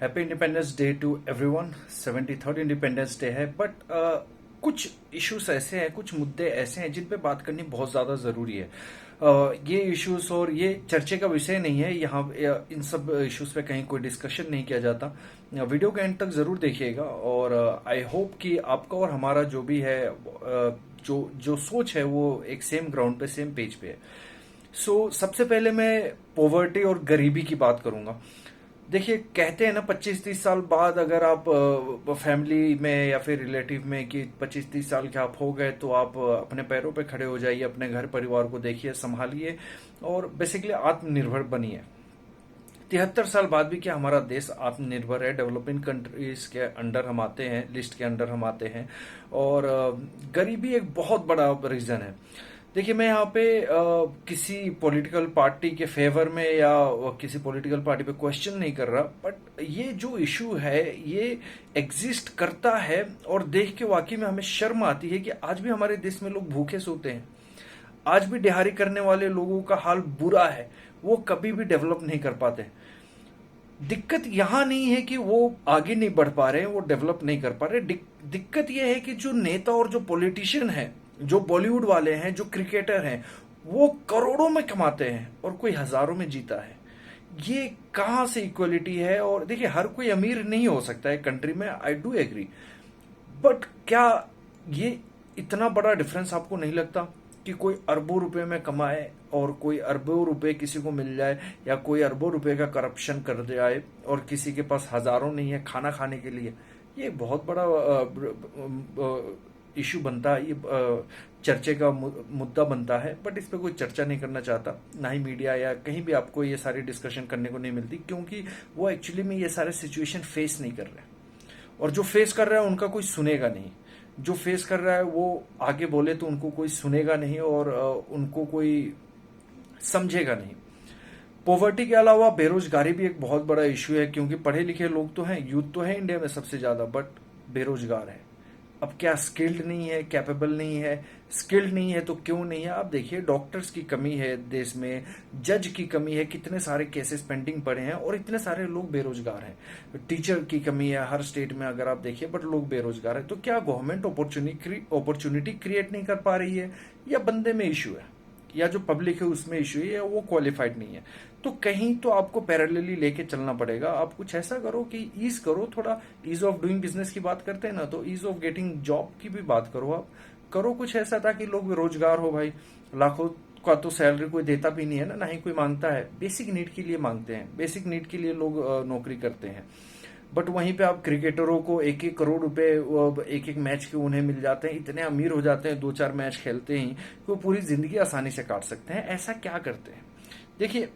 Happy independence day to everyone. 73rd independence day है, but कुछ issues ऐसे हैं, कुछ मुद्दे ऐसे हैं जिन पे बात करनी बहुत ज़्यादा ज़रूरी है। ये इश्यूज और ये चर्चे का विषय नहीं है यहाँ। इन सब इश्यूज पे कहीं कोई डिस्कशन नहीं किया जाता। वीडियो के एंड तक ज़रूर देखिएगा और आई होप कि आपका और हमारा जो भी है जो जो सोच है वो एक सेम ग्राउंड पे, सेम पेज पे है। सबसे पहले मैं पॉवर्टी और गरीबी की बात करूंगा। देखिए, कहते हैं ना 25-30 साल बाद अगर आप फैमिली में या फिर रिलेटिव में कि 25-30 साल के आप हो गए तो आप अपने पैरों पे खड़े हो जाइए, अपने घर परिवार को देखिए, संभालिए और बेसिकली आत्मनिर्भर बनिए। 73 साल बाद भी क्या हमारा देश आत्मनिर्भर है? डेवलपिंग कंट्रीज के अंडर हम आते हैं, लिस्ट के अंडर हम आते हैं। और गरीबी एक बहुत बड़ा रीजन है। देखिए, मैं यहाँ पे किसी पॉलिटिकल पार्टी के फेवर में या किसी पॉलिटिकल पार्टी पे क्वेश्चन नहीं कर रहा, बट ये जो इशू है ये एग्जिस्ट करता है और देख के वाकई में हमें शर्म आती है कि आज भी हमारे देश में लोग भूखे सोते हैं। आज भी दिहाड़ी करने वाले लोगों का हाल बुरा है, वो कभी भी डेवलप नहीं कर पाते। दिक्कत यहाँ नहीं है कि वो आगे नहीं बढ़ पा रहे हैं, वो डेवलप नहीं कर पा रहे। दिक्कत ये है कि जो नेता और जो पॉलिटिशियन है, जो बॉलीवुड वाले हैं, जो क्रिकेटर हैं, वो करोड़ों में कमाते हैं और कोई हजारों में जीता है। ये कहाँ से इक्वलिटी है? और देखिए, हर कोई अमीर नहीं हो सकता है कंट्री में, आई डू एग्री, बट क्या ये इतना बड़ा डिफरेंस आपको नहीं लगता कि कोई अरबों रुपए में कमाए और कोई अरबों रुपए किसी को मिल जाए, या कोई अरबों रुपए का करप्शन कर जाए और किसी के पास हजारों नहीं है खाना खाने के लिए? ये बहुत बड़ा इशू बनता है, ये चर्चे का मुद्दा बनता है, बट इस पर कोई चर्चा नहीं करना चाहता। ना ही मीडिया या कहीं भी आपको ये सारी डिस्कशन करने को नहीं मिलती, क्योंकि वो एक्चुअली में ये सारे सिचुएशन फेस नहीं कर रहे, और जो फेस कर रहा है उनका कोई सुनेगा नहीं। जो फेस कर रहा है वो आगे बोले तो उनको कोई सुनेगा नहीं और उनको कोई समझेगा नहीं। पॉवर्टी के अलावा बेरोजगारी भी एक बहुत बड़ा इशू है, क्योंकि पढ़े लिखे लोग तो हैं, यूथ तो है इंडिया में सबसे ज्यादा, बट बेरोजगार है। अब क्या स्किल्ड नहीं है, कैपेबल नहीं है? स्किल्ड नहीं है तो क्यों नहीं है? आप देखिए, डॉक्टर्स की कमी है देश में, जज की कमी है, कितने सारे केसेस पेंडिंग पड़े हैं और इतने सारे लोग बेरोजगार हैं। टीचर की कमी है हर स्टेट में अगर आप देखिए, बट लोग बेरोजगार है। तो क्या गवर्नमेंट अपॉर्चुनिटी क्रिएट नहीं कर पा रही है, या बंदे में इशू है, या जो पब्लिक है उसमें इशू है, या वो क्वालिफाइड नहीं है? तो कहीं तो आपको पैरेलली लेके चलना पड़ेगा। आप कुछ ऐसा करो कि ईज करो, थोड़ा ईज ऑफ डूइंग बिजनेस की बात करते हैं ना, तो ईज ऑफ गेटिंग जॉब की भी बात करो। आप करो कुछ ऐसा ताकि लोग रोजगार हो। भाई, लाखों का तो सैलरी कोई देता भी नहीं है ना ही कोई मांगता है। बेसिक नीड के लिए मांगते हैं, बेसिक नीड के लिए लोग नौकरी करते हैं। बट वहीं पे आप क्रिकेटरों को 1-1 करोड़ रुपए एक एक मैच के उन्हें मिल जाते हैं, इतने अमीर हो जाते हैं 2-4 मैच खेलते ही, वो पूरी जिंदगी आसानी से काट सकते हैं। ऐसा क्या करते हैं? देखिए,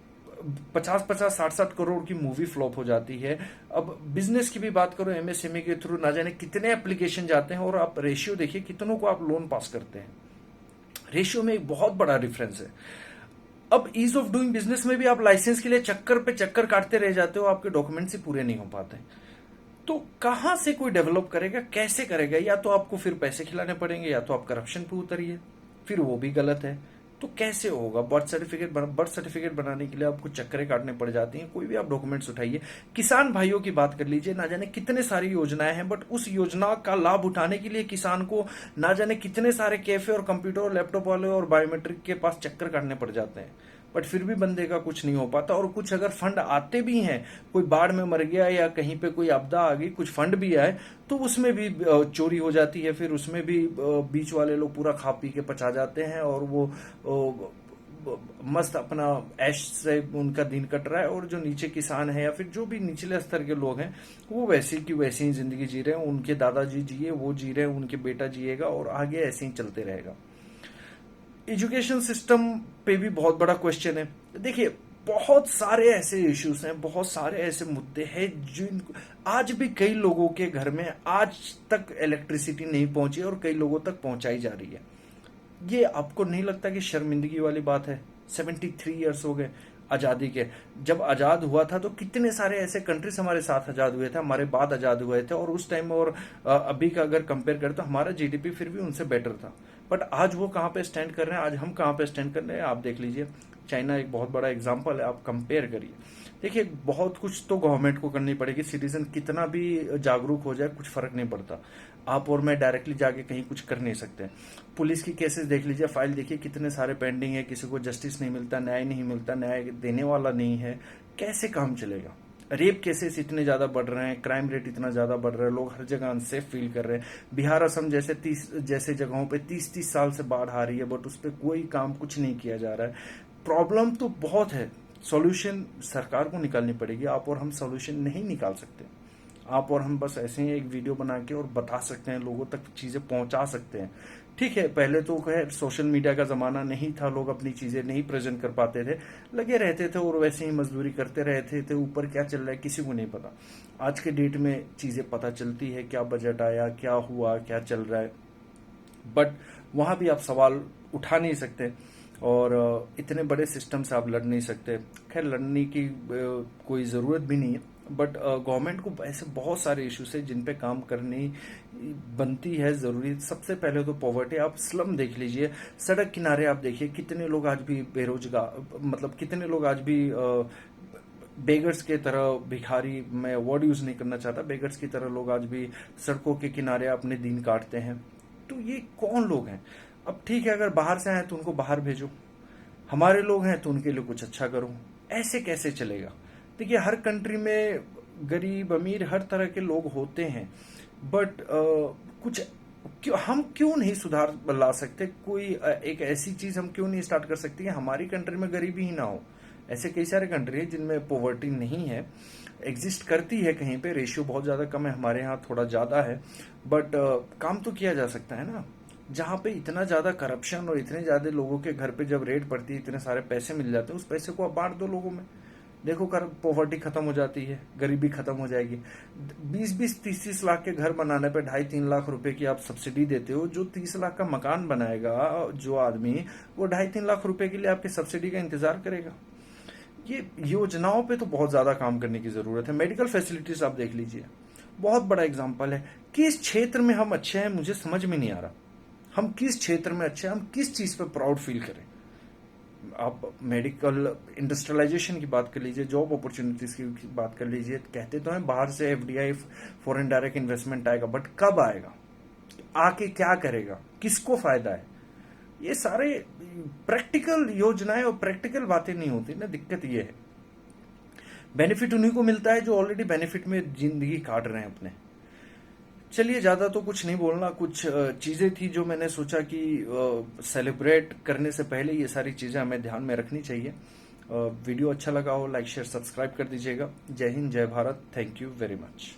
50-50, 60-60 करोड़ की मूवी फ्लॉप हो जाती है। अब बिजनेस की भी बात करो, एमएसएमई के थ्रू ना जाने कितने एप्लीकेशन जाते हैं, और आप रेशियो देखिए कितनों को आप लोन पास करते हैं। रेशियो में एक बहुत बड़ा डिफरेंस है। अब ईज ऑफ डूइंग बिजनेस में भी आप लाइसेंस के लिए चक्कर पे चक्कर काटते रह जाते हो, आपके डॉक्यूमेंट्स ही पूरे नहीं हो पाते। तो कहां से कोई डेवलप करेगा? कैसे करेगा? या तो आपको फिर पैसे खिलाने पड़ेंगे, या तो आप करप्शन पे उतरिए, फिर वो भी गलत है। तो कैसे होगा? बर्थ सर्टिफिकेट बनाने के लिए आपको चक्करें काटने पड़ जाती हैं। कोई भी आप डॉक्यूमेंट्स उठाइए। किसान भाइयों की बात कर लीजिए, ना जाने कितने सारी योजनाएं हैं, बट उस योजना का लाभ उठाने के लिए किसान को ना जाने कितने सारे कैफे और कंप्यूटर और लैपटॉप वाले और बायोमेट्रिक के पास चक्कर काटने पड़ जाते हैं, बट फिर भी बंदे का कुछ नहीं हो पाता। और कुछ अगर फंड आते भी हैं, कोई बाढ़ में मर गया या कहीं पे कोई आपदा आ गई, कुछ फंड भी आए, तो उसमें भी चोरी हो जाती है। फिर उसमें भी बीच वाले लोग पूरा खा पी के पचा जाते हैं, और वो मस्त अपना ऐश से उनका दिन कट रहा है। और जो नीचे किसान है या फिर जो भी निचले स्तर के लोग हैं, वो वैसी की वैसी ही जिंदगी जी रहे हैं। उनके दादाजी जिए, वो जी रहे हैं, उनके बेटा जिएगा, और आगे ऐसे ही चलते रहेगा। एजुकेशन सिस्टम पे भी बहुत बड़ा क्वेश्चन है। देखिए, बहुत सारे ऐसे इश्यूज हैं, बहुत सारे ऐसे मुद्दे हैं जिन आज भी कई लोगों के घर में आज तक इलेक्ट्रिसिटी नहीं पहुंची और कई लोगों तक पहुंचाई जा रही है। ये आपको नहीं लगता कि शर्मिंदगी वाली बात है? 73 ईयर्स हो गए आजादी के। जब आजाद हुआ था तो कितने सारे ऐसे कंट्रीज हमारे साथ आजाद हुए थे, हमारे बाद आजाद हुए थे, और उस टाइम और अभी का अगर कंपेयर करें तो हमारा जीडीपी फिर भी उनसे बेटर था। बट आज वो कहाँ पे स्टैंड कर रहे हैं, आज हम कहाँ पे स्टैंड कर रहे हैं, आप देख लीजिए। चाइना एक बहुत बड़ा एग्जाम्पल है, आप कंपेयर करिए। देखिए बहुत कुछ तो गवर्नमेंट को करनी पड़ेगी, सिटीजन कितना भी जागरूक हो जाए कुछ फर्क नहीं पड़ता। आप और मैं डायरेक्टली जाके कहीं कुछ कर नहीं सकते। पुलिस की केसेस देख लीजिए, फाइल देखिए, कितने सारे पेंडिंग है, किसी को जस्टिस नहीं मिलता, न्याय नहीं मिलता, न्याय देने वाला नहीं है, कैसे काम चलेगा। रेप केसेस इतने ज्यादा बढ़ रहे हैं, क्राइम रेट इतना ज्यादा बढ़ रहा है, लोग हर जगह अनसेफ फील कर रहे हैं। बिहार असम जैसे 30 जैसे जगहों पे 30-30 साल से बाढ़ आ रही है, बट उस पर कोई काम कुछ नहीं किया जा रहा है। प्रॉब्लम तो बहुत है, सॉल्यूशन सरकार को निकालनी पड़ेगी। आप और हम सॉल्यूशन नहीं निकाल सकते। आप और हम बस ऐसे ही एक वीडियो बना के और बता सकते हैं, लोगों तक चीजें पहुंचा सकते हैं। ठीक है, पहले तो खैर सोशल मीडिया का जमाना नहीं था, लोग अपनी चीजें नहीं प्रेजेंट कर पाते थे, लगे रहते थे और वैसे ही मजदूरी करते रहते थे, ऊपर क्या चल रहा है किसी को नहीं पता। आज के डेट में चीजें पता चलती है, क्या बजट आया, क्या हुआ, क्या चल रहा है, बट वहां भी आप सवाल उठा नहीं सकते और इतने बड़े सिस्टम से आप लड़ नहीं सकते। खैर लड़ने की कोई ज़रूरत भी नहीं है, बट गवर्नमेंट को ऐसे बहुत सारे इश्यूज है जिन पे काम करनी बनती है ज़रूरी। सबसे पहले तो पॉवर्टी, आप स्लम देख लीजिए, सड़क किनारे आप देखिए कितने लोग आज भी बेरोजगार, मतलब कितने लोग आज भी बेगर्स के तरह, भिखारी, मैं वर्ड यूज नहीं करना चाहता, बेगर्स की तरह लोग आज भी सड़कों के किनारे अपने दिन काटते हैं। तो ये कौन लोग हैं? अब ठीक है, अगर बाहर से आए तो उनको बाहर भेजो, हमारे लोग हैं तो उनके लिए कुछ अच्छा करो, ऐसे कैसे चलेगा? देखिए हर कंट्री में गरीब अमीर हर तरह के लोग होते हैं, बट कुछ हम क्यों नहीं सुधार ला सकते? कोई एक ऐसी चीज हम क्यों नहीं स्टार्ट कर सकते कि हमारी कंट्री में गरीबी ही ना हो? ऐसे कई सारे कंट्री है जिनमें पॉवर्टी नहीं है, एग्जिस्ट करती है, कहीं पे रेशियो बहुत ज्यादा कम है, हमारे यहाँ थोड़ा ज्यादा है, बट काम तो किया जा सकता है ना। जहाँ पे इतना ज्यादा करप्शन और इतने ज्यादा लोगों के घर पे जब रेड पड़ती है, इतने सारे पैसे मिल जाते हैं, उस पैसे को आप बांट दो लोगों में, देखो कर पॉवर्टी खत्म हो जाती है, गरीबी खत्म हो जाएगी। 20-20, 30-30 लाख के घर बनाने पे 2.5-3 लाख रुपए की आप सब्सिडी देते हो, जो 30 लाख का मकान बनाएगा जो आदमी, वो 2.5-3 लाख रुपए के लिए आपके सब्सिडी का इंतजार करेगा। ये योजनाओं पे तो बहुत ज्यादा काम करने की जरूरत है। मेडिकल फैसिलिटीज आप देख लीजिए, बहुत बड़ा एग्जाम्पल है। किस क्षेत्र में हम अच्छे हैं मुझे समझ में नहीं आ रहा, हम किस क्षेत्र में अच्छे हैं, हम किस चीज पे प्राउड फील करें। आप मेडिकल इंडस्ट्रियलाइजेशन की बात कर लीजिए, जॉब अपॉर्चुनिटीज की बात कर लीजिए, कहते तो हैं बाहर से एफडीआई, फॉरेन डायरेक्ट इन्वेस्टमेंट आएगा, बट कब आएगा, आके क्या करेगा, किसको फायदा है? ये सारे प्रैक्टिकल योजनाएं और प्रैक्टिकल बातें नहीं होती ना, दिक्कत ये है। बेनिफिट उन्हीं को मिलता है जो ऑलरेडी बेनिफिट में जिंदगी काट रहे हैं अपने। चलिए ज्यादा तो कुछ नहीं बोलना, कुछ चीजें थी जो मैंने सोचा कि सेलिब्रेट करने से पहले ये सारी चीजें हमें ध्यान में रखनी चाहिए। वीडियो अच्छा लगा हो लाइक शेयर सब्सक्राइब कर दीजिएगा। जय हिंद, जय Bharat, thank you very much.